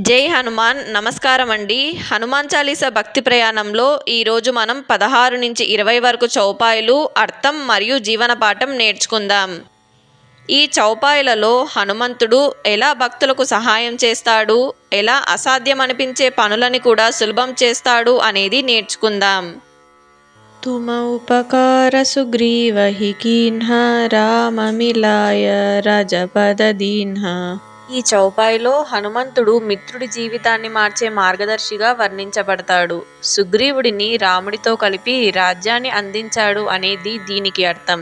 జై హనుమాన్. నమస్కారం అండి. హనుమాన్ చాలీసా భక్తి ప్రయాణంలో ఈరోజు మనం 16 నుంచి 20 వరకు చౌపాయిలు, అర్థం మరియు జీవన పాఠం నేర్చుకుందాం. ఈ చౌపాయిలలో హనుమంతుడు ఎలా భక్తులకు సహాయం చేస్తాడు, ఎలా అసాధ్యం అనిపించే పనులని కూడా సులభం చేస్తాడు అనేది నేర్చుకుందాం. తుమ ఉపకార సుగ్రీవహి కీన్హ రామ మిలాయ రజపద దీన్హ. ఈ చౌపాయిలో హనుమంతుడు మిత్రుడి జీవితాన్ని మార్చే మార్గదర్శిగా వర్ణించబడతాడు. సుగ్రీవుడిని రాముడితో కలిపి రాజ్యాన్ని అందించాడు అనేది దీనికి అర్థం.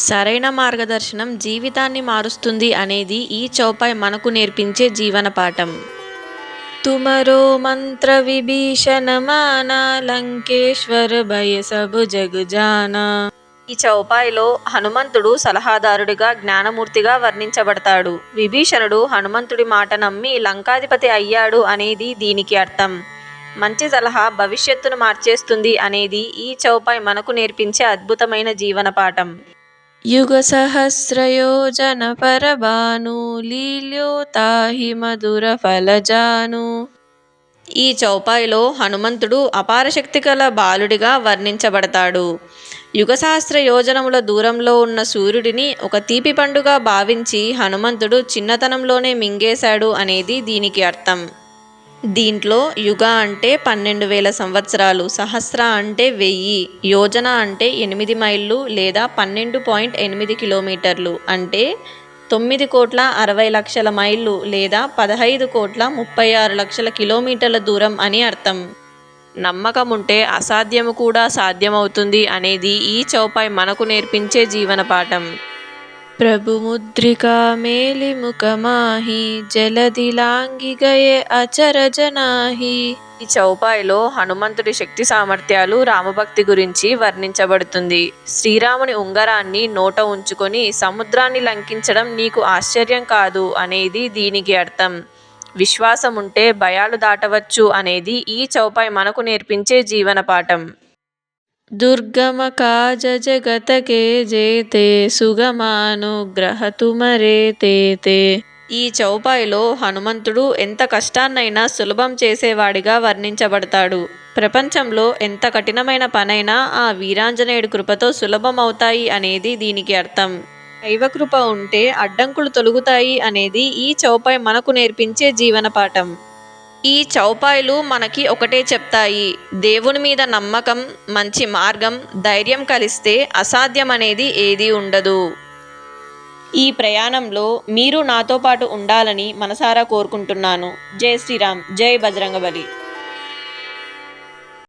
సరైన మార్గదర్శనం జీవితాన్ని మారుస్తుంది అనేది ఈ చౌపాయి మనకు నేర్పించే జీవన పాఠం. తుమరో మంత్ర విభీషణ మానా లంకేశ్వర భయ సబు జగజానా. ఈ చౌపాయిలో హనుమంతుడు సలహాదారుడిగా, జ్ఞానమూర్తిగా వర్ణించబడతాడు. విభీషణుడు హనుమంతుడి మాట నమ్మి లంకాధిపతి అయ్యాడు అనేది దీనికి అర్థం. మంచి సలహా భవిష్యత్తును మార్చేస్తుంది అనేది ఈ చౌపాయి మనకు నేర్పించే అద్భుతమైన జీవన పాఠం. యుగ సహస్రయోజన పరబాను లీల్యోతాహి మధుర ఫలజాను. ఈ చౌపాయిలో హనుమంతుడు అపార శక్తి గల బాలుడిగా వర్ణించబడతాడు. యుగసహస్ర యోజనముల దూరంలో ఉన్న సూర్యుడిని ఒక తీపి పండుగా భావించి హనుమంతుడు చిన్నతనంలోనే మింగేశాడు అనేది దీనికి అర్థం. దీంట్లో యుగ అంటే 12,000 సంవత్సరాలు, సహస్ర అంటే 1000, యోజన అంటే 8 మైళ్ళు లేదా 12.8 కిలోమీటర్లు అంటే 9,60,00,000 మైళ్ళు లేదా 15,36,00,000 కిలోమీటర్ల దూరం అని అర్థం. నమ్మకం ఉంటే అసాధ్యము కూడా సాధ్యమవుతుంది అనేది ఈ చౌపాయి మనకు నేర్పించే జీవన పాఠం. ప్రభు ముద్రికా మేలి ముఖమాహి జలదిలాంగి గయే అచరజనాహి. ఈ చౌపాయిలో హనుమంతుడి శక్తి సామర్థ్యాలు, రామభక్తి గురించి వర్ణించబడుతుంది. శ్రీరాముని ఉంగరాన్ని నోట ఉంచుకొని సముద్రాన్ని లంకించడం నీకు ఆశ్చర్యం కాదు అనేది దీనికి అర్థం. విశ్వాసం ఉంటే భయాలు దాటవచ్చు అనేది ఈ చౌపాయి మనకు నేర్పించే జీవన పాఠం. దుర్గమ కాజ జగతకే జేతే సుగమానుగ్రహ తుమరే తేతే. ఈ చౌపాయిలో హనుమంతుడు ఎంత కష్టాన్నైనా సులభం చేసేవాడిగా వర్ణించబడతాడు. ప్రపంచంలో ఎంత కఠినమైన పనైనా ఆ వీరాంజనేయుడి కృపతో సులభం అవుతాయి అనేది దీనికి అర్థం. దైవకృప ఉంటే అడ్డంకులు తొలగుతాయి అనేది ఈ చౌపాయి మనకు నేర్పించే జీవన పాఠం. ఈ చౌపాయిలు మనకి ఒకటే చెప్తాయి: దేవుని మీద నమ్మకం, మంచి మార్గం, ధైర్యం కలిస్తే అసాధ్యం అనేది ఏదీ ఉండదు. ఈ ప్రయాణంలో మీరు నాతో పాటు ఉండాలని మనసారా కోరుకుంటున్నాను. జై శ్రీరామ్, జై బజరంగబలి.